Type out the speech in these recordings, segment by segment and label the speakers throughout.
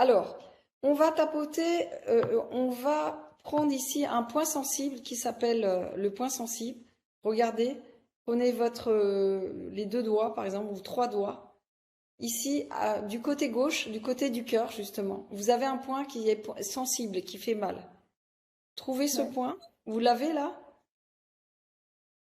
Speaker 1: Alors, on va tapoter, on va prendre ici un point sensible qui s'appelle le point sensible. Regardez, prenez les deux doigts, par exemple, ou trois doigts. Ici, du côté gauche, du côté du cœur, justement, vous avez un point qui est sensible, qui fait mal. Trouvez ce
Speaker 2: Ouais.
Speaker 1: point. Vous l'avez là?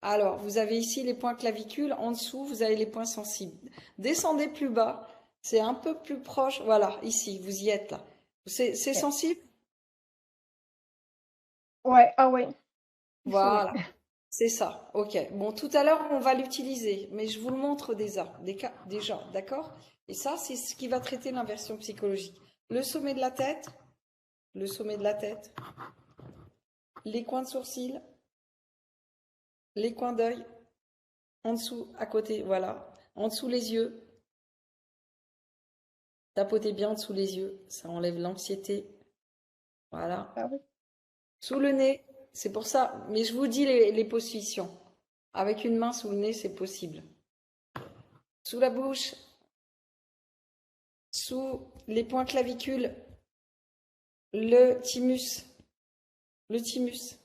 Speaker 1: Alors, vous avez ici les points clavicules. En dessous, vous avez les points sensibles. Descendez plus bas. C'est un peu plus proche. Voilà, ici, vous y êtes là. C'est
Speaker 2: Ouais.
Speaker 1: sensible?
Speaker 2: Ouais, ah oui, ici, oui.
Speaker 1: Voilà, c'est ça. Ok. Bon, tout à l'heure, on va l'utiliser, mais je vous le montre déjà, d'accord? Et ça, c'est ce qui va traiter l'inversion psychologique. Le sommet de la tête, le sommet de la tête, les coins de sourcils, les coins d'œil, en dessous, à côté, voilà. En dessous les yeux, tapotez bien en dessous les yeux, ça enlève l'anxiété. Voilà.
Speaker 2: Ah oui.
Speaker 1: Sous le nez, c'est pour ça, mais je vous dis les positions. Avec une main sous le nez, c'est possible. Sous la bouche, sous les points clavicules, le thymus, le thymus,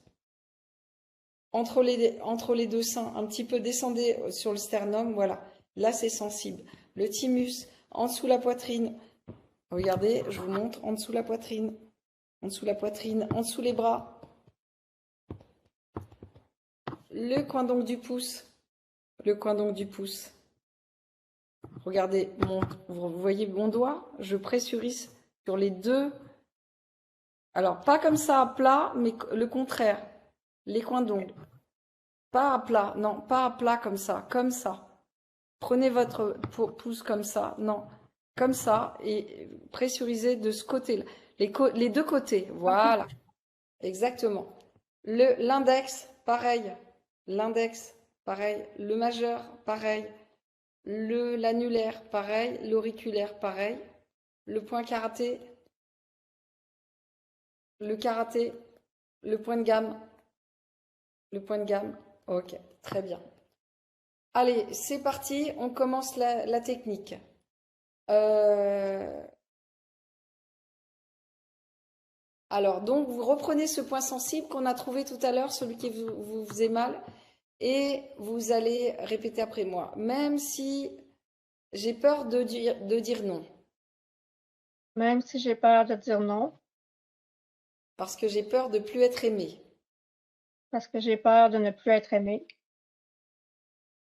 Speaker 1: entre les deux seins, un petit peu descendez sur le sternum, voilà. Là, c'est sensible. Le thymus, en dessous la poitrine. Regardez, je vous montre, en dessous la poitrine, en dessous la poitrine, en dessous les bras. Le coin donc du pouce, le coin donc du pouce. Regardez, vous voyez mon doigt, je pressurise sur les deux. Alors, pas comme ça à plat, mais le contraire. Les coins d'ongles. Pas à plat, non, pas à plat comme ça, comme ça. Prenez votre pouce comme ça, non, comme ça, et pressurisez de ce côté-là. Les deux côtés, voilà, exactement. L'index, pareil. L'index, pareil. Le majeur, pareil. L'annulaire, pareil. L'auriculaire, pareil. Le point karaté, le karaté, le point de gamme, le point de gamme. Ok, très bien. Allez, c'est parti, on commence la technique. Alors, donc, vous reprenez ce point sensible qu'on a trouvé tout à l'heure, celui qui vous faisait mal, et vous allez répéter après moi. Même si j'ai peur de dire non,
Speaker 2: Même si j'ai peur de dire non,
Speaker 1: parce que j'ai peur de plus être aimé.
Speaker 2: parce que j'ai peur de ne plus être aimée,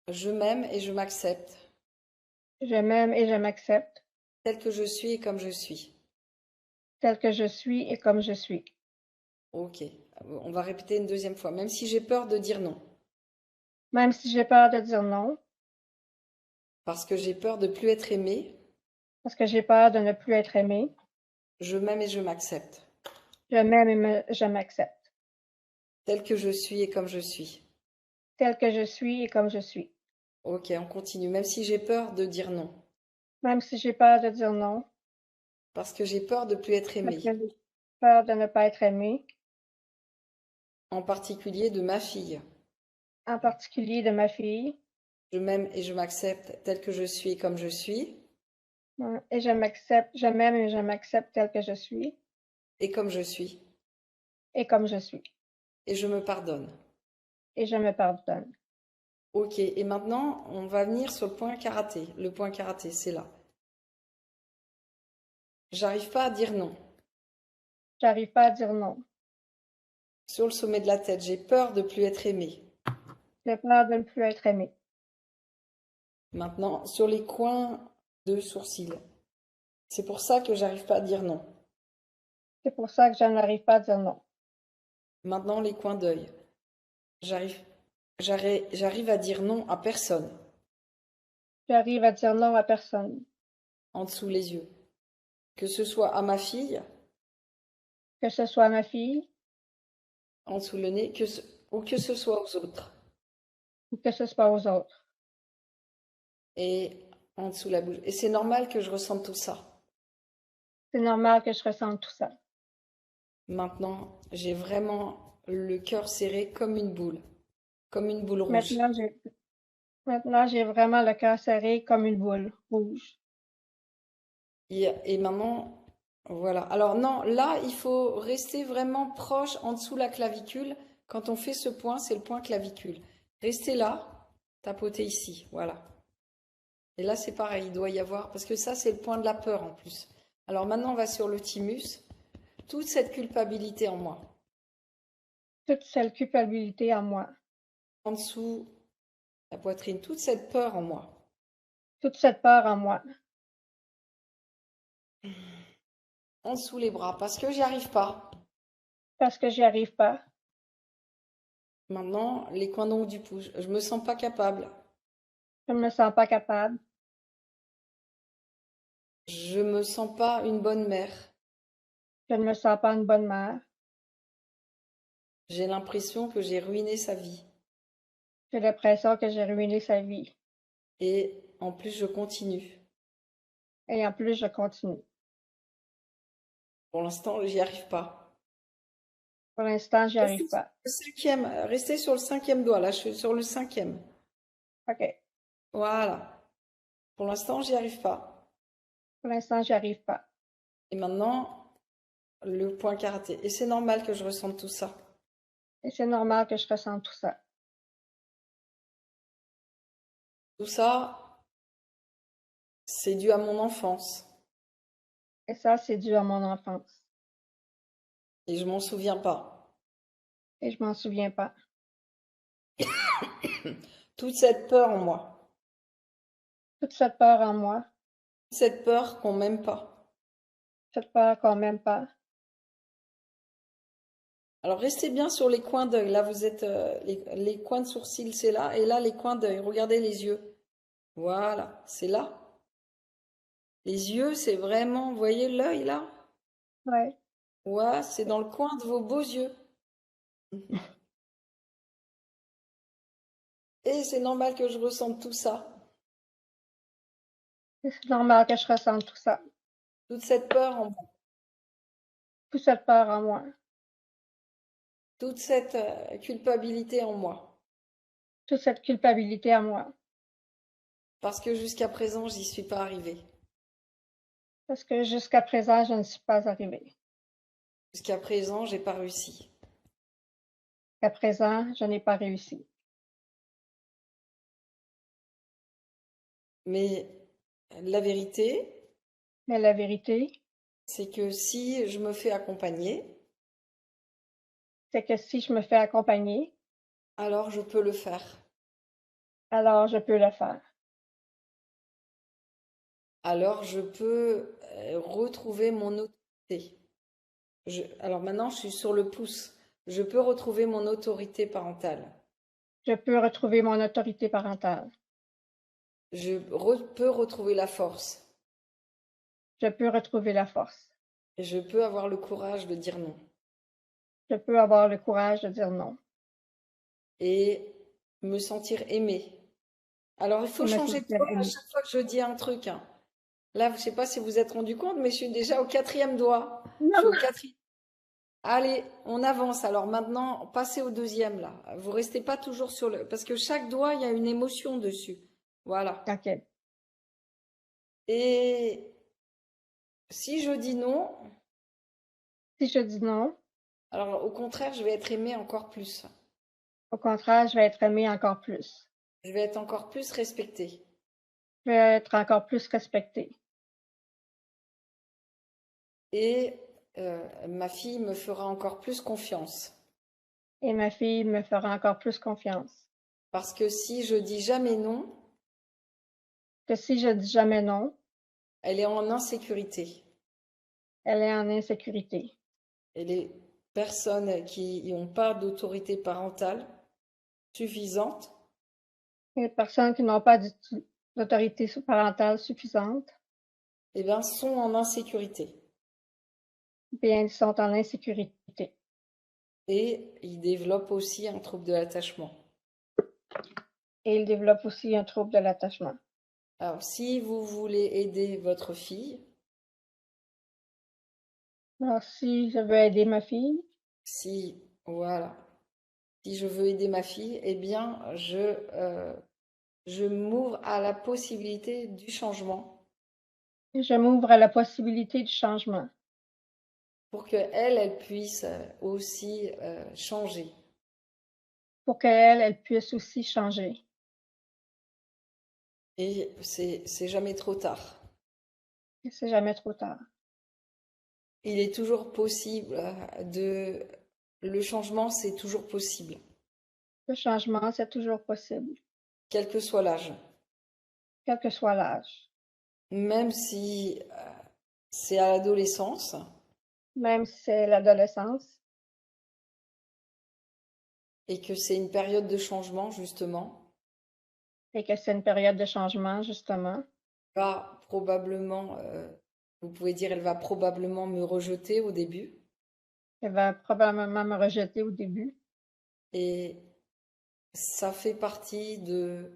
Speaker 1: Je m'aime et je m'accepte,
Speaker 2: je m'aime et je m'accepte,
Speaker 1: tel que je suis et comme je suis.
Speaker 2: tel que je suis et comme je suis.
Speaker 1: Ok, on va répéter une deuxième fois. Même si j'ai peur de dire non,
Speaker 2: Même si j'ai peur de dire non,
Speaker 1: parce que j'ai peur de plus être aimé,
Speaker 2: parce que j'ai peur de ne plus être aimée,
Speaker 1: je m'aime et je m'accepte,
Speaker 2: je m'aime et je m'accepte,
Speaker 1: tel que je suis et comme je suis.
Speaker 2: tel que je suis et comme je suis.
Speaker 1: Ok, on continue. Même si j'ai peur de dire non,
Speaker 2: Même si j'ai peur de dire non,
Speaker 1: parce que j'ai peur de plus être
Speaker 2: parce que
Speaker 1: aimé,
Speaker 2: j'ai peur de ne pas être aimée,
Speaker 1: en particulier de ma fille.
Speaker 2: en particulier de ma fille,
Speaker 1: Je m'aime et je m'accepte tel que je suis et comme je suis,
Speaker 2: et je m'accepte, je m'aime et je m'accepte tel que je suis
Speaker 1: et comme je suis,
Speaker 2: et comme je suis.
Speaker 1: et je me pardonne.
Speaker 2: Et je me pardonne.
Speaker 1: Ok, et maintenant, on va venir sur le point karaté. Le point karaté, c'est là. J'arrive pas à dire non.
Speaker 2: J'arrive pas à dire non.
Speaker 1: Sur le sommet de la tête, j'ai peur de plus être aimé.
Speaker 2: J'ai peur de ne plus être aimée.
Speaker 1: Maintenant, sur les coins de sourcils. C'est pour ça que j'arrive pas à dire non.
Speaker 2: C'est pour ça que je n'arrive pas à dire non.
Speaker 1: Maintenant, les coins d'œil. J'arrive, j'arrive à dire non à personne.
Speaker 2: J'arrive à dire non à personne,
Speaker 1: En dessous les yeux. Que ce soit à ma fille,
Speaker 2: que ce soit ma fille
Speaker 1: en dessous le nez, ou que ce soit aux autres.
Speaker 2: ou que ce soit aux autres.
Speaker 1: Et en dessous la bouche. Et c'est normal que je ressente tout ça.
Speaker 2: C'est normal que je ressente tout ça.
Speaker 1: Maintenant, j'ai vraiment le cœur serré comme une boule rouge.
Speaker 2: Maintenant, j'ai vraiment le cœur serré comme une boule rouge.
Speaker 1: Et maintenant, Voilà. Alors non, là, il faut rester vraiment proche en dessous de la clavicule. Quand on fait ce point, c'est le point clavicule. Restez là, tapotez ici. Voilà. Et là, c'est pareil, il doit y avoir, parce que ça, c'est le point de la peur en plus. Alors maintenant, on va sur le thymus. Toute cette culpabilité en moi.
Speaker 2: Toute cette culpabilité en moi.
Speaker 1: En dessous, la poitrine. Toute cette peur en moi.
Speaker 2: Toute cette peur en moi.
Speaker 1: En dessous les bras, parce que j'y arrive pas.
Speaker 2: Parce que j'y arrive pas.
Speaker 1: Maintenant, les coins d'ongles du pouce. Je me sens pas capable.
Speaker 2: Je ne me sens pas capable.
Speaker 1: Je me sens pas une bonne mère.
Speaker 2: Je ne me sens pas une bonne mère.
Speaker 1: J'ai l'impression que j'ai ruiné sa vie.
Speaker 2: J'ai l'impression que j'ai ruiné sa vie.
Speaker 1: Et en plus, je continue.
Speaker 2: Et en plus, je continue.
Speaker 1: Pour l'instant, j'y arrive pas.
Speaker 2: Pour l'instant, j'y arrive pas.
Speaker 1: Restez sur le cinquième doigt. Là, je suis sur le cinquième.
Speaker 2: OK.
Speaker 1: Voilà. Pour l'instant, j'y arrive pas.
Speaker 2: Pour l'instant, j'y arrive pas.
Speaker 1: Et maintenant, le point karaté. Et c'est normal que je ressente tout ça.
Speaker 2: Et c'est normal que je ressente tout ça.
Speaker 1: Tout ça, c'est dû à mon enfance.
Speaker 2: Et ça, c'est dû à mon enfance.
Speaker 1: Et je m'en souviens pas.
Speaker 2: Et je m'en souviens pas.
Speaker 1: Toute cette peur en moi.
Speaker 2: Toute cette peur en moi.
Speaker 1: Cette peur qu'on m'aime pas.
Speaker 2: Cette peur qu'on m'aime pas.
Speaker 1: Alors restez bien sur les coins d'œil. Là, vous êtes les coins de sourcils, c'est là. Et là, les coins d'œil. Regardez les yeux. Voilà, c'est là. Les yeux, c'est vraiment, vous voyez l'œil là?
Speaker 2: Ouais.
Speaker 1: Ouais, c'est dans le coin de vos beaux yeux. Et c'est normal que je ressente tout ça.
Speaker 2: Et c'est normal que je ressente tout ça.
Speaker 1: Toute cette peur en moi.
Speaker 2: Toute cette peur en moi.
Speaker 1: Toute cette culpabilité en moi.
Speaker 2: Toute cette culpabilité en moi.
Speaker 1: Parce que jusqu'à présent, j'y suis pas arrivée.
Speaker 2: Parce que jusqu'à présent, je ne suis pas arrivée.
Speaker 1: Jusqu'à présent, j'ai pas réussi.
Speaker 2: Jusqu'à présent, je n'ai pas réussi.
Speaker 1: Mais la vérité,
Speaker 2: Mais la vérité,
Speaker 1: c'est que si je me fais accompagner,
Speaker 2: c'est que si je me fais accompagner,
Speaker 1: alors je peux le faire.
Speaker 2: alors je peux le faire.
Speaker 1: Alors je peux retrouver mon autorité. Alors maintenant, je suis sur le pouce. Je peux retrouver mon autorité parentale.
Speaker 2: Je peux retrouver mon autorité parentale.
Speaker 1: Peux retrouver la force.
Speaker 2: Je peux retrouver la force.
Speaker 1: Et je peux avoir le courage de dire non.
Speaker 2: Je peux avoir le courage de dire non.
Speaker 1: Et me sentir aimée. Alors, il
Speaker 2: Et
Speaker 1: faut
Speaker 2: me
Speaker 1: changer de
Speaker 2: sentir
Speaker 1: voix à
Speaker 2: aimée.
Speaker 1: chaque fois que je dis un truc, hein. Là, je ne sais pas si vous vous êtes rendu compte, mais je suis déjà au quatrième doigt. Je suis au
Speaker 2: Non!
Speaker 1: quatrième. Allez, on avance. Alors maintenant, passez au deuxième, là. Vous restez pas toujours sur le... Parce que chaque doigt, il y a une émotion dessus. Voilà.
Speaker 2: OK.
Speaker 1: Et si je dis non,
Speaker 2: Si je dis non,
Speaker 1: alors au contraire, je vais être aimée encore plus.
Speaker 2: au contraire, je vais être aimée encore plus.
Speaker 1: Je vais être encore plus respectée.
Speaker 2: Je vais être encore plus respectée.
Speaker 1: Et ma fille me fera encore plus confiance.
Speaker 2: Et ma fille me fera encore plus confiance.
Speaker 1: Parce que si je dis jamais non,
Speaker 2: Que si je dis jamais non,
Speaker 1: elle est en insécurité.
Speaker 2: elle est en insécurité.
Speaker 1: Et les personnes qui n'ont pas d'autorité parentale suffisante,
Speaker 2: Les personnes qui n'ont pas d'autorité parentale suffisante,
Speaker 1: eh bien, sont en insécurité.
Speaker 2: bien, ils sont en insécurité.
Speaker 1: Et ils développent aussi un trouble de l'attachement.
Speaker 2: Et ils développent aussi un trouble de l'attachement.
Speaker 1: Alors, si vous voulez aider votre fille,
Speaker 2: Alors, si je veux aider ma fille,
Speaker 1: voilà, si je veux aider ma fille, eh bien, je m'ouvre à la possibilité du changement.
Speaker 2: je m'ouvre à la possibilité du changement.
Speaker 1: pour qu'elle puisse aussi changer.
Speaker 2: pour qu'elle puisse aussi changer.
Speaker 1: Et c'est jamais trop tard.
Speaker 2: Et c'est jamais trop tard.
Speaker 1: Il est toujours possible le changement, c'est toujours possible,
Speaker 2: Le changement, c'est toujours possible,
Speaker 1: quel que soit l'âge.
Speaker 2: quel que soit l'âge.
Speaker 1: Même si c'est à l'adolescence,
Speaker 2: Même si c'est l'adolescence
Speaker 1: et que c'est une période de changement, justement,
Speaker 2: et que c'est une période de changement, justement,
Speaker 1: va probablement, vous pouvez dire, elle va probablement me rejeter au début.
Speaker 2: elle va probablement me rejeter au début.
Speaker 1: Et ça fait partie du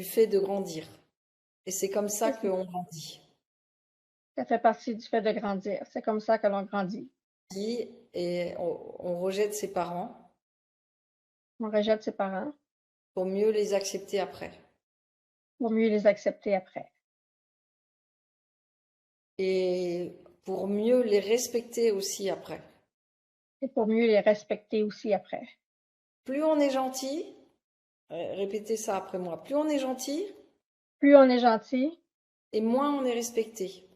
Speaker 1: fait de grandir. Et c'est comme ça qu'on grandit.
Speaker 2: Ça fait partie du fait de grandir. C'est comme ça que l'on grandit.
Speaker 1: Et on rejette ses parents
Speaker 2: On rejette ses parents
Speaker 1: pour mieux les accepter après.
Speaker 2: pour mieux les accepter après.
Speaker 1: Et pour mieux les respecter aussi après.
Speaker 2: Et pour mieux les respecter aussi après.
Speaker 1: Plus on est gentil, répétez ça après moi, plus on est gentil
Speaker 2: Plus on est gentil,
Speaker 1: et moins on est respecté.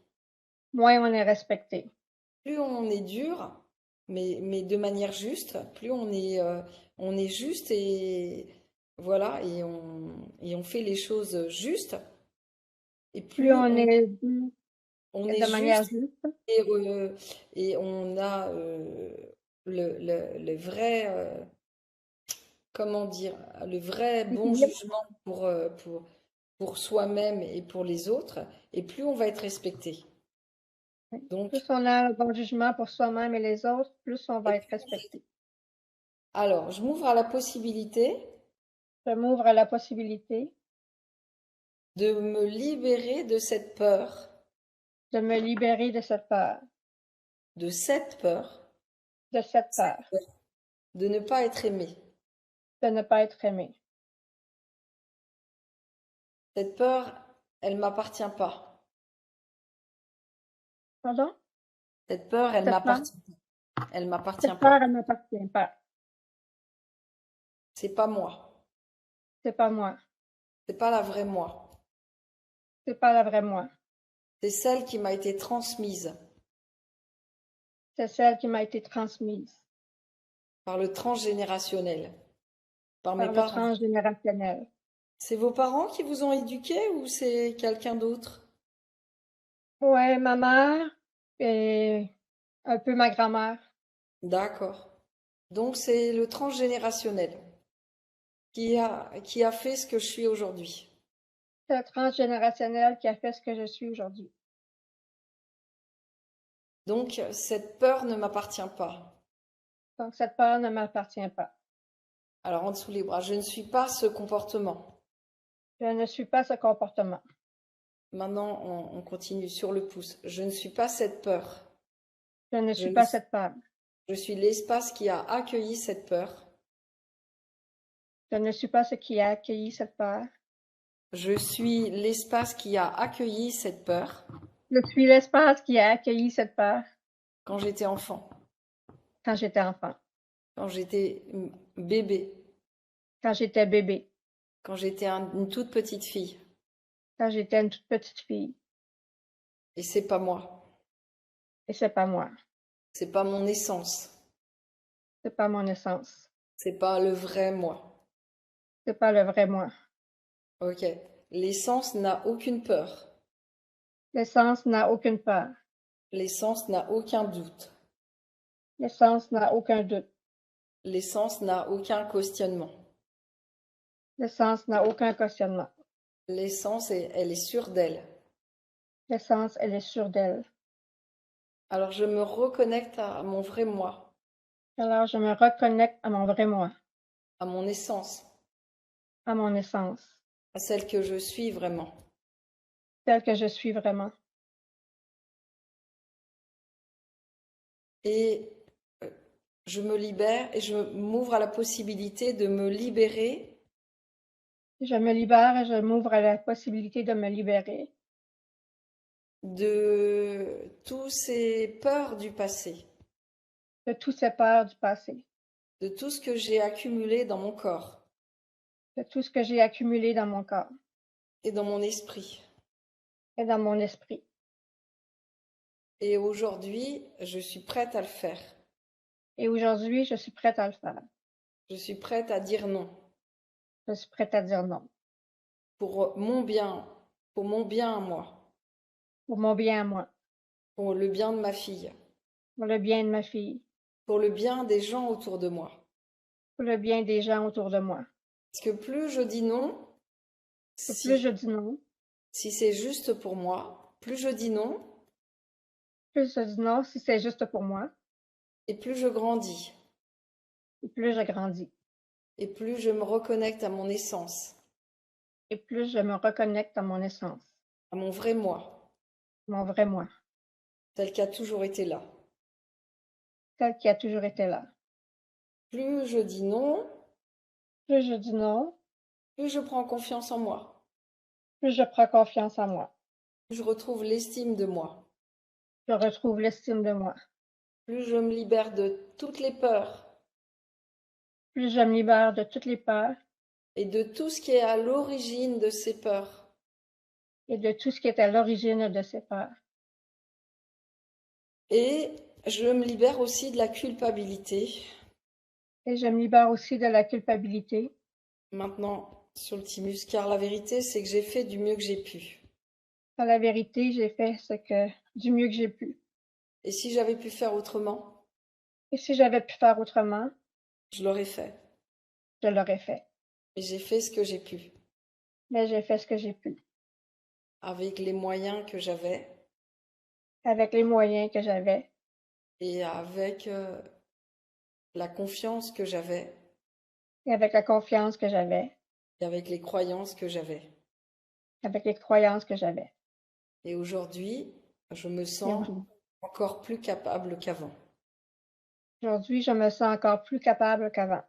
Speaker 2: moins on est respecté.
Speaker 1: Plus on est dur, mais de manière juste, plus on est juste et voilà, et on fait les choses justes, et
Speaker 2: Plus
Speaker 1: plus
Speaker 2: on est
Speaker 1: on est
Speaker 2: de manière
Speaker 1: juste
Speaker 2: juste,
Speaker 1: et on a le vrai, comment dire, le vrai bon jugement pour soi-même et pour les autres, et plus on va être respecté. Donc,
Speaker 2: plus on a un bon jugement pour soi-même et les autres, plus on va être respecté.
Speaker 1: alors, je m'ouvre à la possibilité
Speaker 2: Je m'ouvre à la possibilité
Speaker 1: de me libérer de cette peur,
Speaker 2: de me libérer de cette peur,
Speaker 1: de cette peur,
Speaker 2: de cette peur,
Speaker 1: de ne pas être aimé.
Speaker 2: de ne pas être aimé.
Speaker 1: Cette peur, elle m'appartient pas.
Speaker 2: Pardon?
Speaker 1: Cette peur, elle
Speaker 2: Cette peur?
Speaker 1: m'appartient. Elle m'appartient
Speaker 2: Cette
Speaker 1: pas.
Speaker 2: peur, elle ne m'appartient pas.
Speaker 1: C'est pas moi.
Speaker 2: C'est pas moi.
Speaker 1: C'est pas la vraie moi.
Speaker 2: C'est pas la vraie moi.
Speaker 1: C'est celle qui m'a été transmise
Speaker 2: C'est celle qui m'a été transmise
Speaker 1: par le transgénérationnel, par mes
Speaker 2: par le
Speaker 1: parents.
Speaker 2: transgénérationnel.
Speaker 1: C'est vos parents qui vous ont éduqué ou c'est quelqu'un d'autre?
Speaker 2: Ouais, ma mère et un peu ma grand-mère.
Speaker 1: D'accord. Donc c'est le transgénérationnel qui a fait ce que je suis aujourd'hui.
Speaker 2: C'est le transgénérationnel qui a fait ce que je suis aujourd'hui.
Speaker 1: Donc cette peur ne m'appartient pas.
Speaker 2: Donc, cette peur ne m'appartient pas.
Speaker 1: Alors en dessous les bras, je ne suis pas ce comportement.
Speaker 2: Je ne suis pas ce comportement.
Speaker 1: Maintenant, on continue sur le pouce. Je ne suis pas cette peur.
Speaker 2: Je ne
Speaker 1: Je,
Speaker 2: suis
Speaker 1: ne-
Speaker 2: pas cette peur.
Speaker 1: je suis l'espace qui a accueilli cette peur.
Speaker 2: Je ne suis pas ce qui a accueilli cette peur.
Speaker 1: Je suis l'espace qui a accueilli cette peur
Speaker 2: Je suis l'espace qui a accueilli cette peur
Speaker 1: quand j'étais enfant,
Speaker 2: quand j'étais enfant,
Speaker 1: quand j'étais bébé,
Speaker 2: quand j'étais bébé,
Speaker 1: quand j'étais une toute petite fille.
Speaker 2: quand j'étais une toute petite fille.
Speaker 1: Et c'est pas moi.
Speaker 2: Et c'est pas moi.
Speaker 1: C'est pas mon essence.
Speaker 2: C'est pas mon essence.
Speaker 1: C'est pas le vrai moi.
Speaker 2: C'est pas le vrai moi.
Speaker 1: Ok. L'essence n'a aucune peur.
Speaker 2: L'essence n'a aucune peur.
Speaker 1: L'essence n'a aucun doute.
Speaker 2: L'essence n'a aucun doute.
Speaker 1: L'essence n'a aucun questionnement.
Speaker 2: L'essence n'a aucun questionnement.
Speaker 1: L'essence, elle est sûre d'elle.
Speaker 2: L'essence, elle est sûre d'elle.
Speaker 1: Alors je me reconnecte à mon vrai moi,
Speaker 2: Alors, je me reconnecte à mon vrai moi,
Speaker 1: à mon essence,
Speaker 2: à mon essence,
Speaker 1: à celle que je suis vraiment.
Speaker 2: telle que je suis vraiment.
Speaker 1: Et je me libère et je m'ouvre à la possibilité de me libérer
Speaker 2: Je me libère et je m'ouvre à la possibilité de me libérer
Speaker 1: de tous ces peurs du passé,
Speaker 2: de toutes ces peurs du passé,
Speaker 1: de tout ce que j'ai accumulé dans mon corps
Speaker 2: de tout ce que j'ai accumulé dans mon corps
Speaker 1: et dans mon esprit.
Speaker 2: et dans mon esprit.
Speaker 1: Et aujourd'hui, je suis prête à le faire.
Speaker 2: Et aujourd'hui, je suis prête à le faire.
Speaker 1: Je suis prête à dire non
Speaker 2: Je suis prête à dire non.
Speaker 1: pour mon bien à moi,
Speaker 2: Pour mon bien à moi,
Speaker 1: pour le bien de ma fille,
Speaker 2: pour le bien de ma fille,
Speaker 1: pour le bien des gens autour de moi.
Speaker 2: pour le bien des gens autour de moi.
Speaker 1: Parce que plus je dis non,
Speaker 2: Et plus je
Speaker 1: si,
Speaker 2: dis non,
Speaker 1: si c'est juste pour moi, plus je dis non
Speaker 2: plus je dis non si c'est juste pour moi,
Speaker 1: et plus je grandis
Speaker 2: et plus je grandis.
Speaker 1: et plus je me reconnecte à mon essence,
Speaker 2: Et plus je me reconnecte à mon essence,
Speaker 1: à mon vrai moi,
Speaker 2: mon vrai moi,
Speaker 1: tel qui a toujours été là.
Speaker 2: tel qui a toujours été là.
Speaker 1: Plus je dis non,
Speaker 2: Plus je dis non,
Speaker 1: plus je prends confiance en moi,
Speaker 2: plus je prends confiance en moi.
Speaker 1: plus je retrouve l'estime de moi,
Speaker 2: Je retrouve l'estime de moi.
Speaker 1: plus je me libère de toutes les peurs
Speaker 2: Plus je me libère de toutes les peurs
Speaker 1: et de tout ce qui est à l'origine de ces peurs.
Speaker 2: et de tout ce qui est à l'origine de ces peurs.
Speaker 1: Et je me libère aussi de la culpabilité.
Speaker 2: Et je me libère aussi de la culpabilité.
Speaker 1: Maintenant, sur le thymus, car la vérité, c'est que j'ai fait du mieux que j'ai pu.
Speaker 2: À la vérité, j'ai fait du mieux que j'ai pu.
Speaker 1: Et si j'avais pu faire autrement,
Speaker 2: Et si j'avais pu faire autrement,
Speaker 1: je l'aurais fait.
Speaker 2: je l'aurais fait.
Speaker 1: Et j'ai fait ce que j'ai pu,
Speaker 2: Mais j'ai fait ce que j'ai pu,
Speaker 1: avec les moyens que j'avais
Speaker 2: avec les moyens que j'avais,
Speaker 1: et avec la confiance que j'avais
Speaker 2: et avec la confiance que j'avais,
Speaker 1: et avec les croyances que j'avais.
Speaker 2: avec les croyances que j'avais.
Speaker 1: Et aujourd'hui, je me
Speaker 2: Et
Speaker 1: sens encore plus capable qu'avant.
Speaker 2: aujourd'hui, je me sens encore plus capable qu'avant.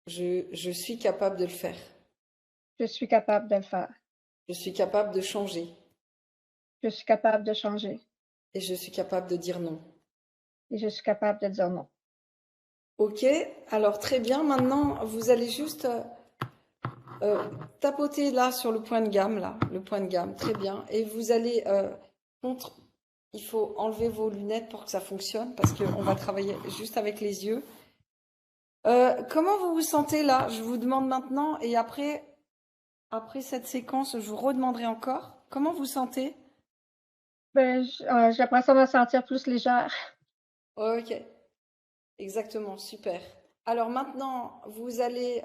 Speaker 1: Je suis capable de le faire.
Speaker 2: Je suis capable de le faire.
Speaker 1: Je suis capable de changer.
Speaker 2: Je suis capable de changer.
Speaker 1: Et je suis capable de dire non.
Speaker 2: Et je suis capable de dire non.
Speaker 1: Ok, alors très bien. Maintenant, vous allez juste tapoter là sur le point de gamme, là, le point de gamme, très bien. Et vous allez contre. Il faut enlever vos lunettes pour que ça fonctionne parce qu'on va travailler juste avec les yeux. Comment vous vous sentez là? Je vous demande maintenant et après cette séquence, je vous redemanderai encore. Comment vous sentez?
Speaker 2: Ben, j'ai l'impression de me sentir plus légère.
Speaker 1: Ok, exactement, super. Alors maintenant, vous allez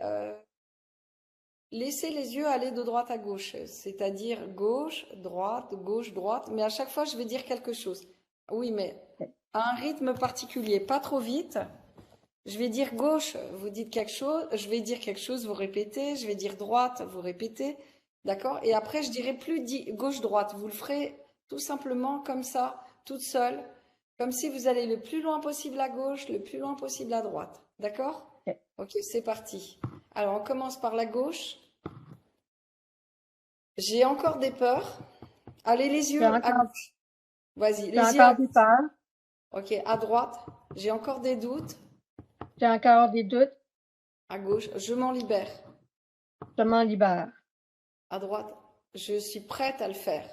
Speaker 1: laisser les yeux aller de droite à gauche, c'est-à-dire gauche, droite, mais à chaque fois, je vais dire quelque chose. Oui, mais à un rythme particulier, pas trop vite. Je vais dire gauche, vous dites quelque chose, je vais dire quelque chose, vous répétez, je vais dire droite, vous répétez, d'accord? Et après, je dirai plus gauche-droite, vous le ferez tout simplement comme ça, toute seule, comme si vous allez le plus loin possible à gauche, le plus loin possible à droite, d'accord?
Speaker 2: Ok.
Speaker 1: Ok, c'est parti. Alors, on commence par la gauche. J'ai encore des peurs. Allez, les
Speaker 2: J'ai
Speaker 1: yeux à
Speaker 2: encore,
Speaker 1: gauche. Vas-y,
Speaker 2: j'ai
Speaker 1: les yeux à
Speaker 2: encore des
Speaker 1: gauche.
Speaker 2: peurs.
Speaker 1: Ok, à droite. J'ai encore des doutes.
Speaker 2: J'ai encore des doutes.
Speaker 1: À gauche, je m'en libère.
Speaker 2: Je m'en libère.
Speaker 1: À droite, je suis prête à le faire.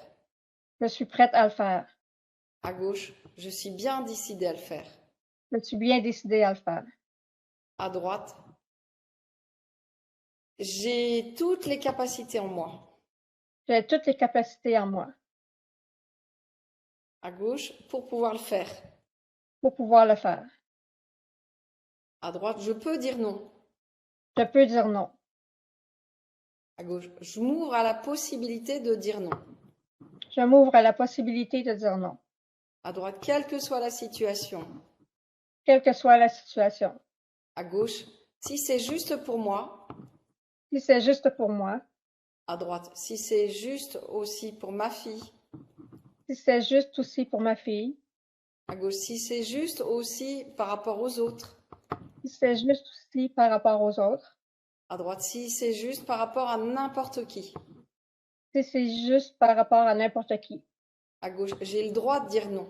Speaker 2: Je suis prête à le faire.
Speaker 1: À gauche, je suis bien décidée à le faire.
Speaker 2: Je suis bien décidée à le faire.
Speaker 1: À droite, j'ai toutes les capacités en moi.
Speaker 2: J'ai toutes les capacités en moi
Speaker 1: À gauche, pour pouvoir le faire.
Speaker 2: pour pouvoir le faire.
Speaker 1: À droite, je peux dire non.
Speaker 2: Je peux dire non.
Speaker 1: À gauche, je m'ouvre à la possibilité de dire non.
Speaker 2: Je m'ouvre à la possibilité de dire non,
Speaker 1: À droite, quelle que soit la situation.
Speaker 2: quelle que soit la situation.
Speaker 1: À gauche, si c'est juste pour moi.
Speaker 2: Si c'est juste pour moi,
Speaker 1: À droite, si c'est juste aussi pour ma fille.
Speaker 2: si c'est juste aussi pour ma fille,
Speaker 1: À gauche, si c'est juste aussi par rapport aux autres.
Speaker 2: si c'est juste aussi par rapport aux autres,
Speaker 1: À droite, si c'est juste par rapport à n'importe qui.
Speaker 2: si c'est juste par rapport à n'importe qui.
Speaker 1: À gauche, j'ai le droit de dire non.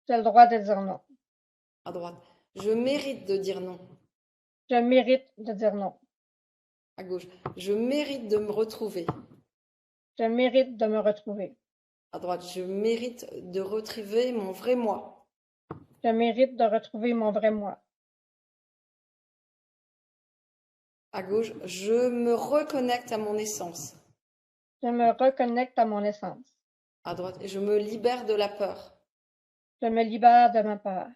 Speaker 2: J'ai le droit de dire non.
Speaker 1: À droite, je mérite de dire non.
Speaker 2: Je mérite de dire non.
Speaker 1: À gauche, je mérite de me retrouver.
Speaker 2: Je mérite de me retrouver.
Speaker 1: À droite, je mérite de retrouver mon vrai moi.
Speaker 2: Je mérite de retrouver mon vrai moi.
Speaker 1: À gauche, je me reconnecte à mon essence.
Speaker 2: Je me reconnecte à mon essence.
Speaker 1: À droite, je me libère de la peur.
Speaker 2: Je me libère de ma peur.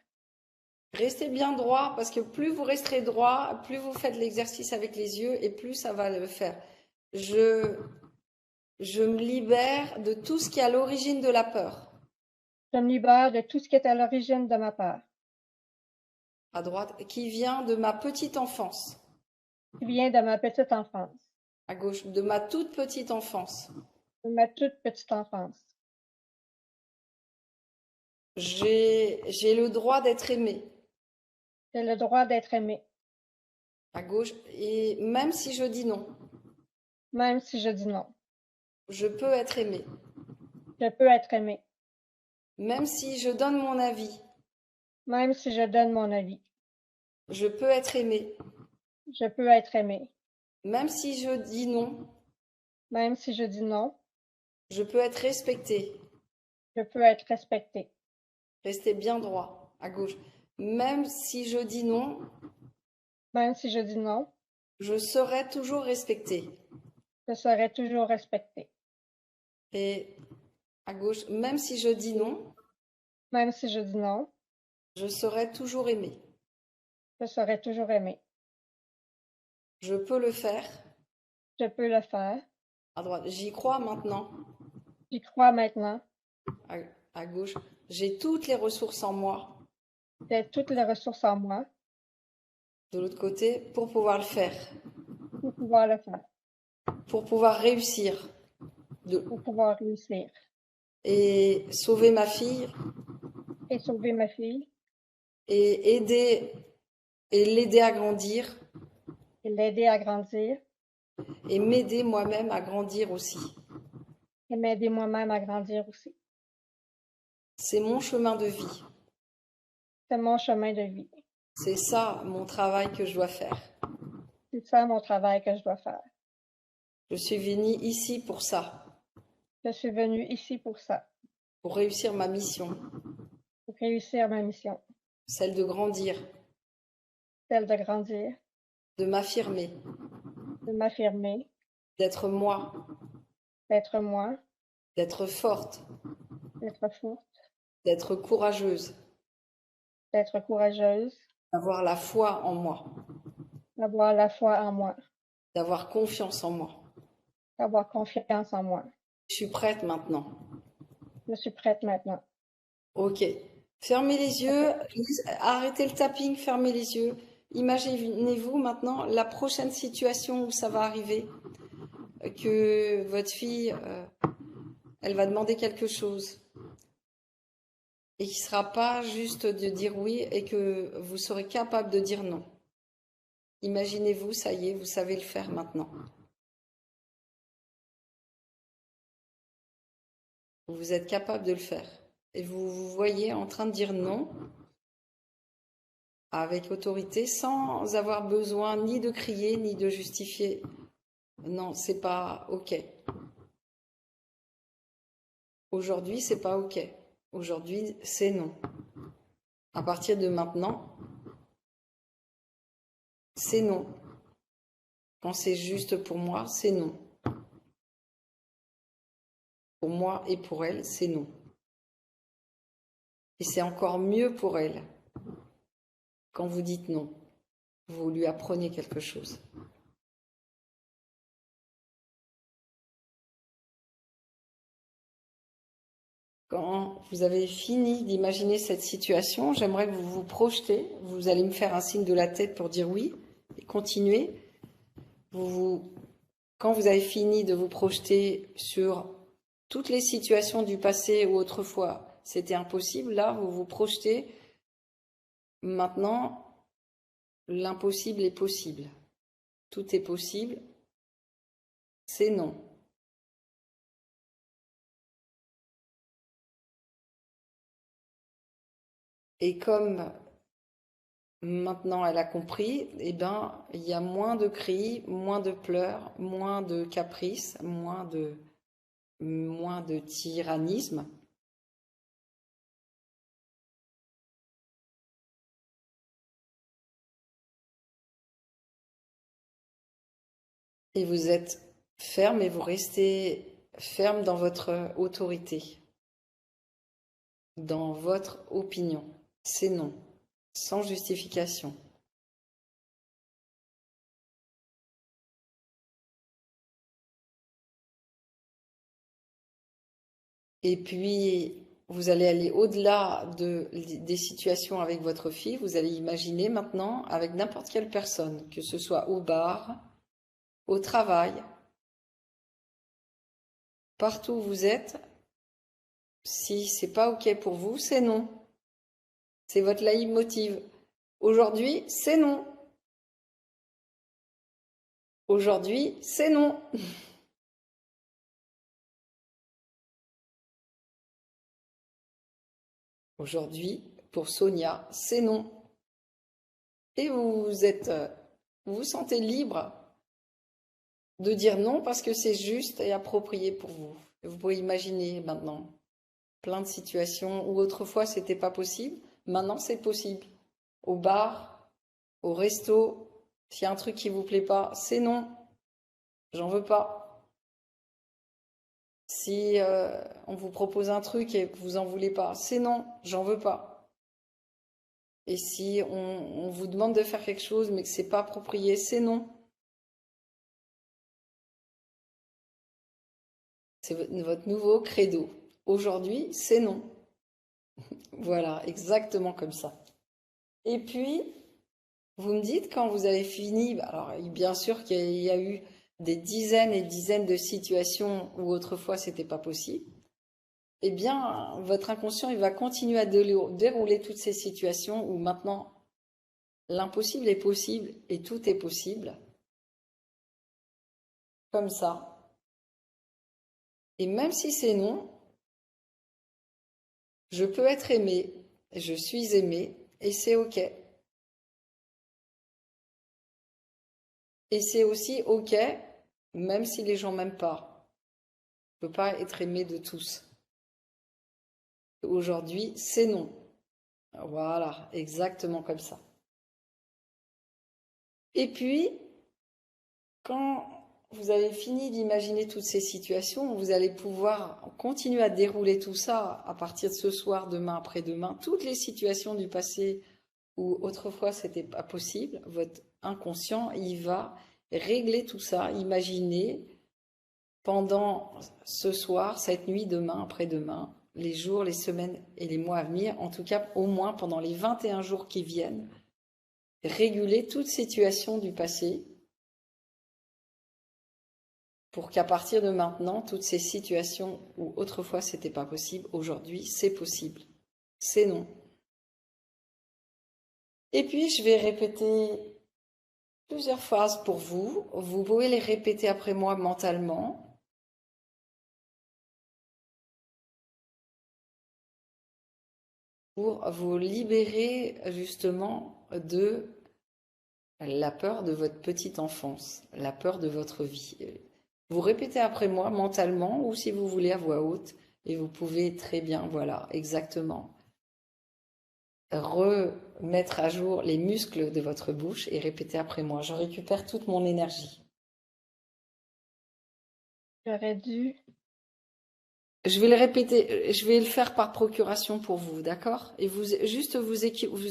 Speaker 1: Restez bien droit parce que plus vous resterez droit, plus vous faites l'exercice avec les yeux et plus ça va le faire. Je me libère de tout ce qui est à l'origine de la peur.
Speaker 2: Je me libère de tout ce qui est à l'origine de ma peur.
Speaker 1: À droite, qui vient de ma petite enfance.
Speaker 2: Qui vient de ma petite enfance.
Speaker 1: À gauche, de ma toute petite enfance.
Speaker 2: De ma toute petite enfance.
Speaker 1: J'ai le droit d'être aimé.
Speaker 2: J'ai le droit d'être aimé.
Speaker 1: À gauche, et même si je dis non.
Speaker 2: Même si je dis non.
Speaker 1: Je peux être aimé.
Speaker 2: Je peux être aimé.
Speaker 1: Même si je donne mon avis.
Speaker 2: Même si je donne mon avis.
Speaker 1: Je peux être aimé.
Speaker 2: Je peux être aimé.
Speaker 1: Même si je dis non.
Speaker 2: Même si je dis non.
Speaker 1: Je peux être respecté.
Speaker 2: Je peux être respecté.
Speaker 1: Restez bien droit, à gauche. Même si je dis non.
Speaker 2: Même si je dis non.
Speaker 1: Je serai toujours respecté.
Speaker 2: Je serai toujours respecté.
Speaker 1: Et à gauche, même si je dis non.
Speaker 2: Même si je dis non.
Speaker 1: Je serai toujours aimé.
Speaker 2: Je serai toujours aimé.
Speaker 1: Je peux le faire.
Speaker 2: Je peux le faire.
Speaker 1: À droite, j'y crois maintenant.
Speaker 2: J'y crois maintenant.
Speaker 1: À gauche, j'ai toutes les ressources en moi.
Speaker 2: J'ai toutes les ressources en moi.
Speaker 1: De l'autre côté, pour pouvoir le faire.
Speaker 2: Pour pouvoir le faire.
Speaker 1: Pour pouvoir réussir.
Speaker 2: Pour pouvoir réussir.
Speaker 1: Et sauver ma fille.
Speaker 2: Et sauver ma fille.
Speaker 1: Et aider et l'aider à grandir.
Speaker 2: Et l'aider à grandir.
Speaker 1: Et m'aider moi-même à grandir aussi.
Speaker 2: Et m'aider moi-même à grandir aussi.
Speaker 1: C'est mon chemin de vie.
Speaker 2: C'est mon chemin de vie.
Speaker 1: C'est ça mon travail que je dois faire.
Speaker 2: C'est ça mon travail que je dois faire.
Speaker 1: Je suis venue ici pour ça.
Speaker 2: Je suis venue ici pour ça.
Speaker 1: Pour réussir ma mission.
Speaker 2: Pour réussir ma mission.
Speaker 1: Celle de grandir.
Speaker 2: Celle de grandir.
Speaker 1: De m'affirmer.
Speaker 2: De m'affirmer.
Speaker 1: D'être moi.
Speaker 2: D'être moi.
Speaker 1: D'être forte.
Speaker 2: D'être forte.
Speaker 1: D'être courageuse.
Speaker 2: D'être courageuse.
Speaker 1: D'avoir la foi en moi.
Speaker 2: D'avoir la foi en moi.
Speaker 1: D'avoir confiance en moi.
Speaker 2: D'avoir confiance en moi.
Speaker 1: Je suis prête maintenant.
Speaker 2: Je suis prête maintenant.
Speaker 1: Ok. Fermez les yeux. Arrêtez le tapping. Fermez les yeux. Imaginez-vous maintenant la prochaine situation où ça va arriver. Que votre fille, elle va demander quelque chose. Et qui ne sera pas juste de dire oui et que vous serez capable de dire non. Imaginez-vous, ça y est, vous savez le faire maintenant. Vous êtes capable de le faire. Et vous vous voyez en train de dire non avec autorité sans avoir besoin ni de crier ni de justifier. Non, c'est pas OK. Aujourd'hui, c'est pas OK. Aujourd'hui, c'est non. À partir de maintenant, c'est non. Quand c'est juste pour moi, c'est non. Pour moi et pour elle, c'est non. Et c'est encore mieux pour elle quand vous dites non. Vous lui apprenez quelque chose. Quand vous avez fini d'imaginer cette situation, j'aimerais que vous vous projetez. Vous allez me faire un signe de la tête pour dire oui et continuez. Quand vous avez fini de vous projeter sur toutes les situations du passé où autrefois c'était impossible, là vous vous projetez maintenant, l'impossible est possible. Tout est possible, c'est non. Et comme maintenant elle a compris, eh ben, il y a moins de cris, moins de pleurs, moins de caprices, moins de tyrannisme. Et vous êtes ferme et vous restez ferme dans votre autorité, dans votre opinion. C'est non, sans justification. Et puis, vous allez aller au-delà des situations avec votre fille. Vous allez imaginer maintenant avec n'importe quelle personne, que ce soit au bar, au travail, partout où vous êtes. Si c'est pas OK pour vous, c'est non. C'est votre leitmotiv. Aujourd'hui, c'est non. Aujourd'hui, c'est non. Aujourd'hui, pour Sonia, c'est non. Et vous vous sentez libre de dire non parce que c'est juste et approprié pour vous. Et vous pouvez imaginer maintenant plein de situations où autrefois c'était pas possible. Maintenant, c'est possible. Au bar, au resto, s'il y a un truc qui vous plaît pas, c'est non. J'en veux pas. Si on vous propose un truc et que vous en voulez pas, c'est non, j'en veux pas. Et si on vous demande de faire quelque chose mais que c'est pas approprié, c'est non. C'est votre nouveau credo. Aujourd'hui, c'est non. Voilà, exactement comme ça. Et puis, vous me dites quand vous avez fini, alors bien sûr qu'il y a eu des dizaines et dizaines de situations où autrefois c'était pas possible. Eh bien, votre inconscient, il va continuer à dérouler toutes ces situations où maintenant l'impossible est possible et tout est possible. Comme ça. Et même si c'est non, je peux être aimé, je suis aimé et c'est OK. Et c'est aussi OK, même si les gens m'aiment pas. Je ne peux pas être aimé de tous. Aujourd'hui, c'est non. Voilà, exactement comme ça. Et puis, quand vous avez fini d'imaginer toutes ces situations, vous allez pouvoir continuer à dérouler tout ça à partir de ce soir, demain, après-demain, toutes les situations du passé où autrefois c'était pas possible. Votre inconscient, il va régler tout ça, imaginer pendant ce soir, cette nuit, demain, après-demain, les jours, les semaines et les mois à venir, en tout cas au moins pendant les 21 jours qui viennent, réguler toute situation du passé pour qu'à partir de maintenant, toutes ces situations où autrefois c'était pas possible, aujourd'hui c'est possible. C'est non. Et puis je vais répéter plusieurs phrases pour vous. Vous pouvez les répéter après moi mentalement. Pour vous libérer justement de la peur de votre petite enfance, la peur de votre vie. Vous répétez après moi mentalement ou si vous voulez à voix haute et vous pouvez très bien, voilà, exactement, remettre à jour les muscles de votre bouche et répéter après moi. Je récupère toute mon énergie.
Speaker 2: J'aurais dû.
Speaker 1: Je vais le répéter, je vais le faire par procuration pour vous, d'accord? Et vous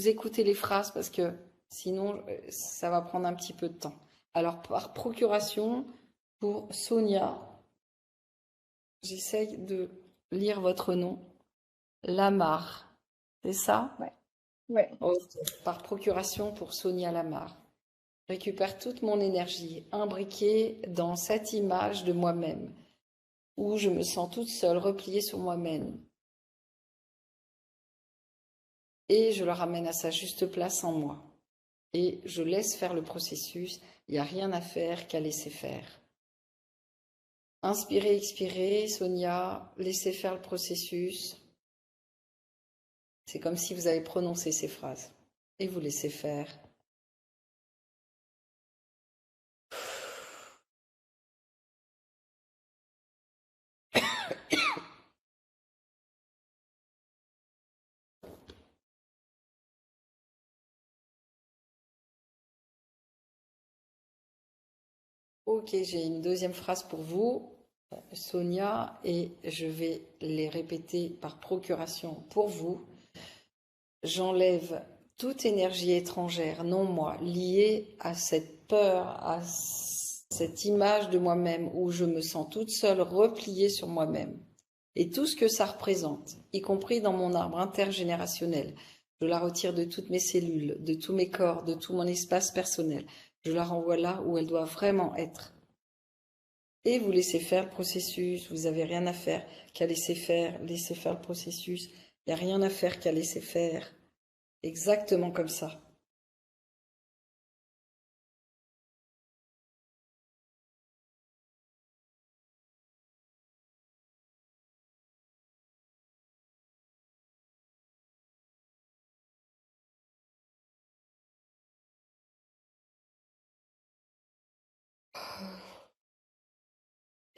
Speaker 1: écoutez les phrases parce que sinon ça va prendre un petit peu de temps. Alors par procuration pour Sonia, j'essaye de lire votre nom, Lamar, c'est ça?
Speaker 2: Ouais. Ouais.
Speaker 1: Ok. Par procuration pour Sonia Lamar. Je récupère toute mon énergie imbriquée dans cette image de moi-même où je me sens toute seule, repliée sur moi-même. Et je le ramène à sa juste place en moi. Et je laisse faire le processus. Il n'y a rien à faire qu'à laisser faire. Inspirez, expirez, Sonia, laissez faire le processus. C'est comme si vous avez prononcé ces phrases. Et vous laissez faire. Ok, j'ai une deuxième phrase pour vous, Sonia, et je vais les répéter par procuration pour vous. J'enlève toute énergie étrangère, non moi, liée à cette peur, à cette image de moi-même où je me sens toute seule repliée sur moi-même. Et tout ce que ça représente, y compris dans mon arbre intergénérationnel. Je la retire de toutes mes cellules, de tous mes corps, de tout mon espace personnel. Je la renvoie là où elle doit vraiment être. Et vous laissez faire le processus. Vous n'avez rien à faire qu'à laisser faire le processus. Il n'y a rien à faire qu'à laisser faire. Exactement comme ça.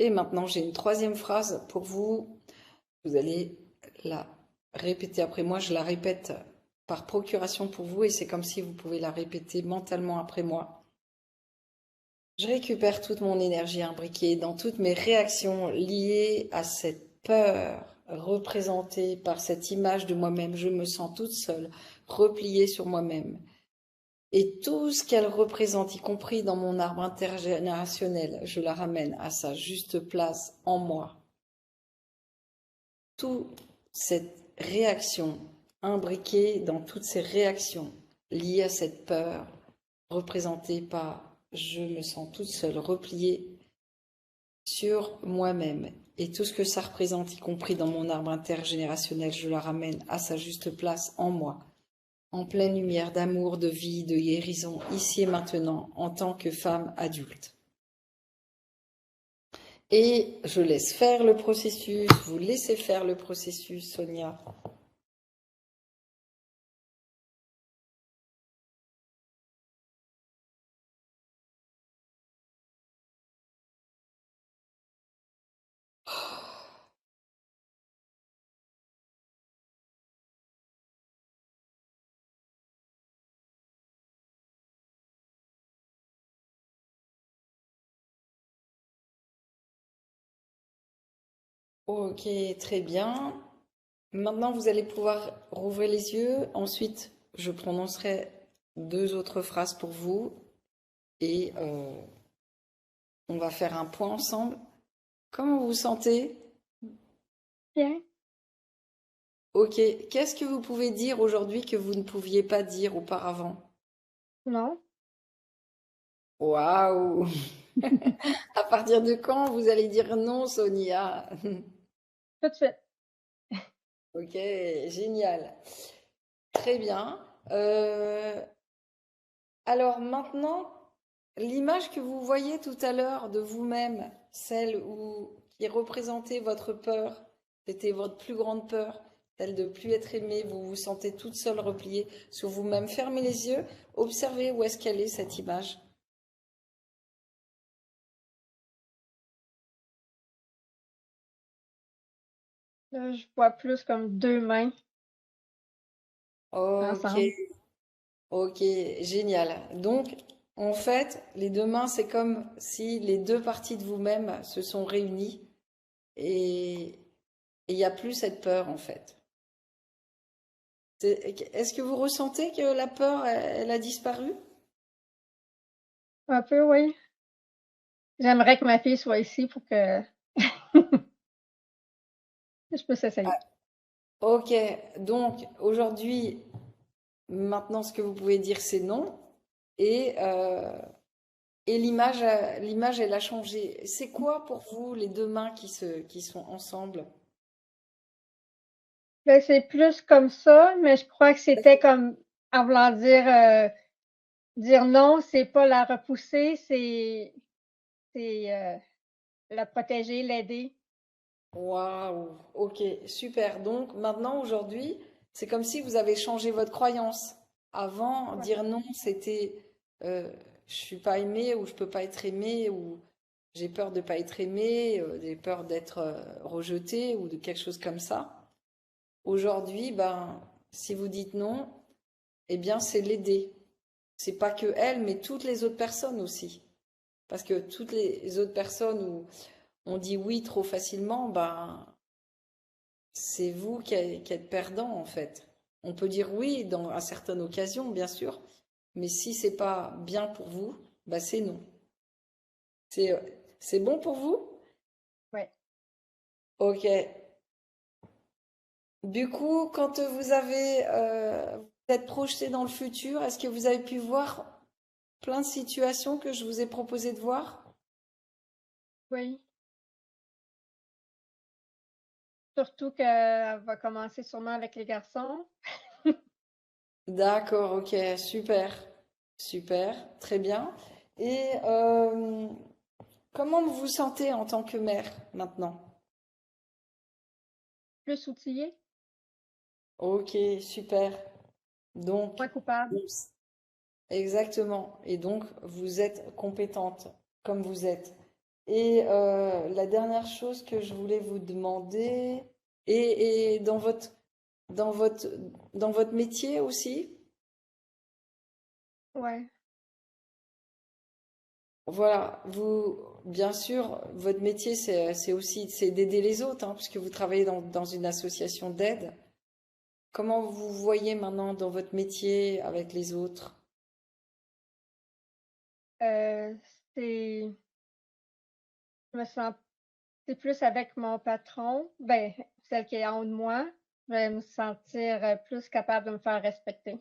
Speaker 1: Et maintenant, j'ai une troisième phrase pour vous. Vous allez la répéter après moi. Je la répète par procuration pour vous et c'est comme si vous pouvez la répéter mentalement après moi. Je récupère toute mon énergie imbriquée dans toutes mes réactions liées à cette peur représentée par cette image de moi-même. Je me sens toute seule, repliée sur moi-même. Et tout ce qu'elle représente, y compris dans mon arbre intergénérationnel, je la ramène à sa juste place en moi. Toute cette réaction imbriquée dans toutes ces réactions liées à cette peur représentée par je me sens toute seule repliée sur moi-même et tout ce que ça représente, y compris dans mon arbre intergénérationnel, je la ramène à sa juste place en moi, en pleine lumière d'amour, de vie, de guérison, ici et maintenant, en tant que femme adulte. Et je laisse faire le processus, vous laissez faire le processus, Sonia. Ok, très bien. Maintenant, vous allez pouvoir rouvrir les yeux. Ensuite, je prononcerai deux autres phrases pour vous et on va faire un point ensemble. Comment vous vous sentez?
Speaker 2: Bien.
Speaker 1: Ok, qu'est-ce que vous pouvez dire aujourd'hui que vous ne pouviez pas dire auparavant?
Speaker 2: Non.
Speaker 1: Waouh! À partir de quand vous allez dire non, Sonia?
Speaker 2: Tout de suite.
Speaker 1: Ok, génial. Très bien. Alors maintenant, l'image que vous voyez tout à l'heure de vous-même, celle qui représentait votre peur, c'était votre plus grande peur, celle de plus être aimée, vous vous sentez toute seule repliée sur vous-même. Fermez les yeux, observez où est-ce qu'elle est cette image.
Speaker 2: Là, je vois plus comme deux mains
Speaker 1: Ok,
Speaker 2: ensemble.
Speaker 1: ok, génial. Donc, en fait, les deux mains, c'est comme si les deux parties de vous-même se sont réunies et il n'y a plus cette peur, en fait. Est-ce que vous ressentez que la peur, elle a disparu?
Speaker 2: Un peu, oui. J'aimerais que ma fille soit ici pour que je puisse essayer.
Speaker 1: Ok, donc aujourd'hui, maintenant, ce que vous pouvez dire, c'est non. Et, euh, et l'image, elle a changé. C'est quoi pour vous les deux mains qui sont ensemble?
Speaker 2: Ben, c'est plus comme ça, mais je crois que c'était comme en voulant dire non, c'est pas la repousser, c'est la protéger, l'aider.
Speaker 1: Waouh, ok, super. Donc maintenant, aujourd'hui, C'est comme si vous avez changé votre croyance. Avant,
Speaker 2: Ouais.
Speaker 1: dire non, c'était je suis pas aimé ou je peux pas être aimé ou j'ai peur de pas être aimé, j'ai peur d'être rejeté ou de quelque chose comme ça. Aujourd'hui, ben, si vous dites non, eh bien, c'est l'aider. C'est pas que elle, mais toutes les autres personnes aussi. Parce que toutes les autres personnes où on dit oui trop facilement, ben, c'est vous qui êtes perdant en fait. On peut dire oui à certaines occasions, bien sûr, mais si c'est pas bien pour vous, ben c'est non. C'est bon pour vous?
Speaker 2: Ouais.
Speaker 1: Ok. Du coup, quand vous êtes projeté dans le futur, est-ce que vous avez pu voir plein de situations que je vous ai proposé de voir?
Speaker 2: Oui. Surtout qu'elle va commencer sûrement avec les garçons.
Speaker 1: D'accord, ok, super, super, très bien. Et comment vous vous sentez en tant que mère maintenant?
Speaker 2: Plus outillés,
Speaker 1: Ok, super. Donc,
Speaker 2: moins coupables.
Speaker 1: oups, exactement. Et donc, vous êtes compétente comme vous êtes. Et la dernière chose que je voulais vous demander, et dans votre, dans votre métier aussi,
Speaker 2: Ouais.
Speaker 1: voilà, vous, bien sûr, votre métier, c'est aussi, c'est d'aider les autres, hein, puisque vous travaillez dans une association d'aide. Comment vous voyez maintenant dans votre métier avec les autres?
Speaker 2: Euh, c'est, je me sens, c'est plus avec mon patron, ben, celle qui est en haut de moi. Je vais me sentir plus capable de me faire respecter.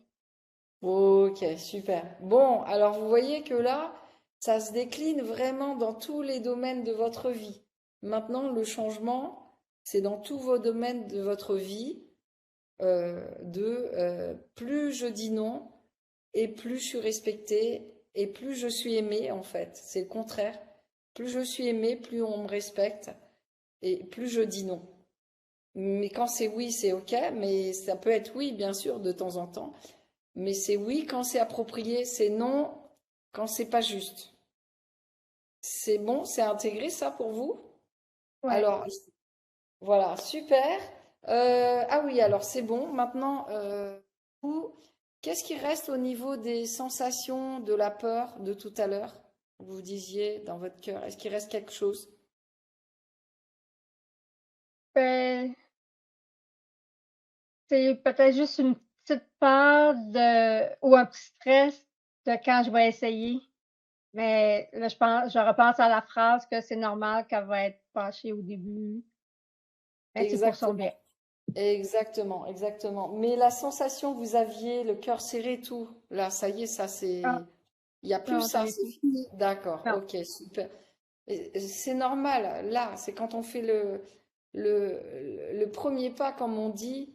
Speaker 1: Ok, super. Bon, alors vous voyez que là, ça se décline vraiment dans tous les domaines de votre vie. Maintenant, le changement, c'est dans tous vos domaines de votre vie, plus je dis non, et plus je suis respectée, et plus je suis aimée, en fait. C'est le contraire. Plus je suis aimée, plus on me respecte, et plus je dis non. Mais quand c'est oui, c'est ok, mais ça peut être oui, bien sûr, de temps en temps. Mais c'est oui quand c'est approprié, c'est non quand c'est pas juste. C'est bon, c'est intégré ça pour vous?
Speaker 2: Ouais.
Speaker 1: Alors, voilà, super. Ah oui, alors c'est bon. Maintenant, vous, qu'est-ce qui reste au niveau des sensations, de la peur de tout à l'heure? Vous disiez dans votre cœur, est-ce qu'il reste quelque chose?
Speaker 2: Ben, c'est peut-être juste une petite peur ou un petit stress de quand je vais essayer. Mais là, je repense à la phrase que c'est normal qu'elle va être fâchée au début. Mais c'est pour son bien.
Speaker 1: Exactement, exactement, exactement. Mais la sensation que vous aviez, le cœur serré, tout, là, ça y est, ça
Speaker 2: Ah,
Speaker 1: c'est. Il n'y a plus
Speaker 2: non, j'en
Speaker 1: ça,
Speaker 2: ai
Speaker 1: c'est
Speaker 2: plus.
Speaker 1: fini. D'accord,
Speaker 2: Non.
Speaker 1: ok, super. C'est normal, là, c'est quand on fait le premier pas, comme on dit,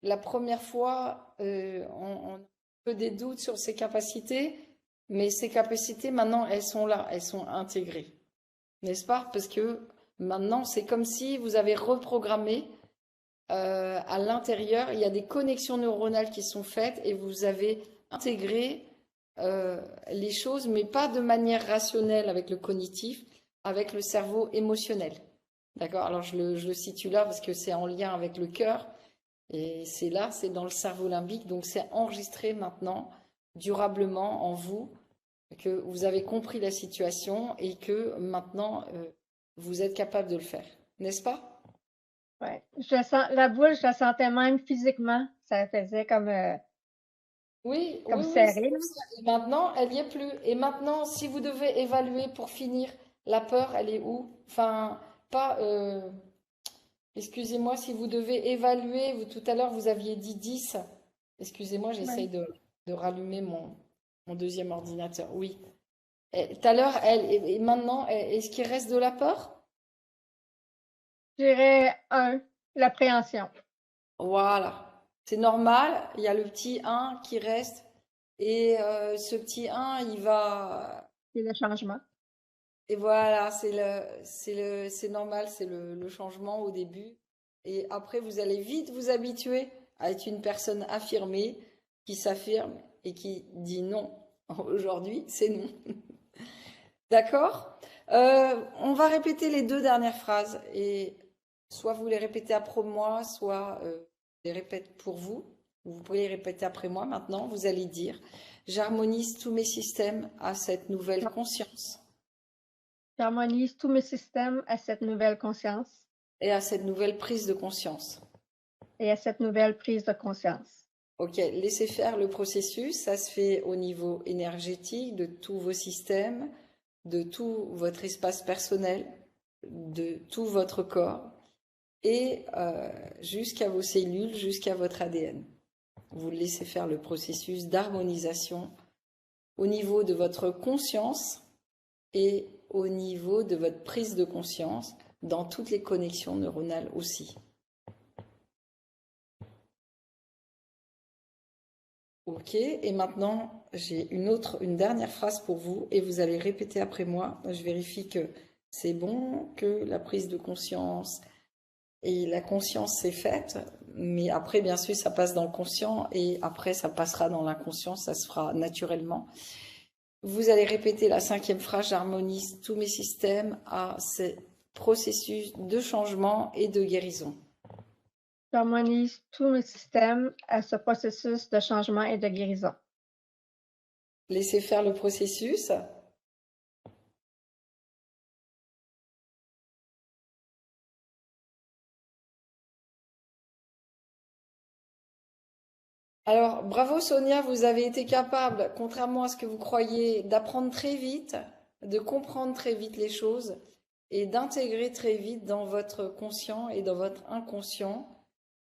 Speaker 1: la première fois, on a un peu des doutes sur ses capacités, mais ces capacités, maintenant, elles sont là, elles sont intégrées, n'est-ce pas? Parce que maintenant, c'est comme si vous avez reprogrammé à l'intérieur, il y a des connexions neuronales qui sont faites et vous avez intégré les choses, mais pas de manière rationnelle avec le cognitif, avec le cerveau émotionnel. D'accord? Alors je le situe là parce que c'est en lien avec le cœur et c'est là, c'est dans le cerveau limbique, donc c'est enregistré maintenant durablement en vous, que vous avez compris la situation et que maintenant vous êtes capable de le faire, n'est-ce pas?
Speaker 2: Ouais. La boule, je la sentais même physiquement. Ça faisait
Speaker 1: Oui,
Speaker 2: comme
Speaker 1: oui, oui, c'est
Speaker 2: serré, là.
Speaker 1: pour ça. Et maintenant, elle n'y est plus. Et maintenant, si vous devez évaluer pour finir, la peur, elle est où? Enfin, pas. Excusez-moi, si vous devez évaluer, tout à l'heure, vous aviez dit 10. Excusez-moi, j'essaye
Speaker 2: Ouais.
Speaker 1: de rallumer mon deuxième ordinateur. Oui. Tout à l'heure, et maintenant, est-ce qu'il reste de la peur?
Speaker 2: Je dirais un, l'appréhension.
Speaker 1: Voilà. C'est normal, il y a le petit un qui reste. Et ce petit un, il va.
Speaker 2: C'est le changement.
Speaker 1: Et voilà, c'est normal, c'est le changement au début. Et après, vous allez vite vous habituer à être une personne affirmée qui s'affirme et qui dit non. Aujourd'hui, c'est non. D'accord? On va répéter les deux dernières phrases et soit vous les répétez après moi, soit je les répète pour vous. Vous pouvez les répéter après moi maintenant. Vous allez dire, j'harmonise tous mes systèmes à cette nouvelle conscience
Speaker 2: J'harmonise tous mes systèmes à cette nouvelle conscience
Speaker 1: et à cette nouvelle prise de conscience.
Speaker 2: et à cette nouvelle prise de conscience.
Speaker 1: Ok, laissez faire le processus. Ça se fait au niveau énergétique de tous vos systèmes, de tout votre espace personnel, de tout votre corps et jusqu'à vos cellules, jusqu'à votre ADN. Vous laissez faire le processus d'harmonisation au niveau de votre conscience et au niveau de votre prise de conscience dans toutes les connexions neuronales aussi. Ok, et maintenant j'ai une dernière phrase pour vous et vous allez répéter après moi. Je vérifie que c'est bon, que la prise de conscience et la conscience c'est faite, mais après bien sûr ça passe dans le conscient et après ça passera dans l'inconscient, ça se fera naturellement. Vous allez répéter la 5e phrase, j'harmonise tous mes systèmes à ces processus de changement et de guérison.
Speaker 2: J'harmonise tous mes systèmes à ce processus de changement et de guérison.
Speaker 1: Laissez faire le processus. Alors, bravo Sonia, vous avez été capable, contrairement à ce que vous croyez, d'apprendre très vite, de comprendre très vite les choses et d'intégrer très vite dans votre conscient et dans votre inconscient.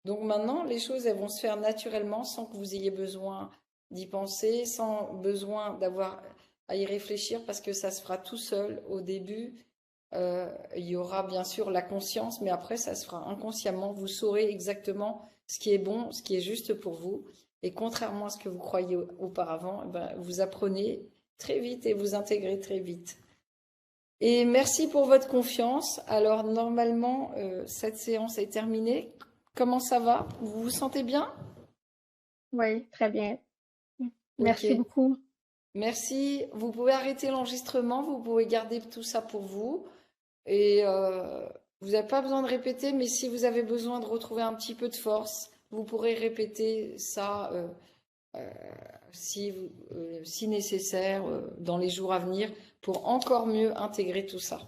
Speaker 1: Donc maintenant, les choses, elles vont se faire naturellement sans que vous ayez besoin d'y penser, sans besoin d'avoir à y réfléchir parce que ça se fera tout seul au début. Il y aura bien sûr la conscience, mais après, ça se fera inconsciemment. Vous saurez exactement ce qui est bon, ce qui est juste pour vous. Et contrairement à ce que vous croyiez auparavant, vous apprenez très vite et vous intégrez très vite. Et merci pour votre confiance. Alors, normalement, cette séance est terminée. Comment ça va? Vous vous sentez bien?
Speaker 2: Oui, très bien. Merci
Speaker 1: Ok.
Speaker 2: beaucoup.
Speaker 1: Merci. Vous pouvez arrêter l'enregistrement. Vous pouvez garder tout ça pour vous. Et vous n'avez pas besoin de répéter, mais si vous avez besoin de retrouver un petit peu de force, vous pourrez répéter ça si nécessaire dans les jours à venir pour encore mieux intégrer tout ça.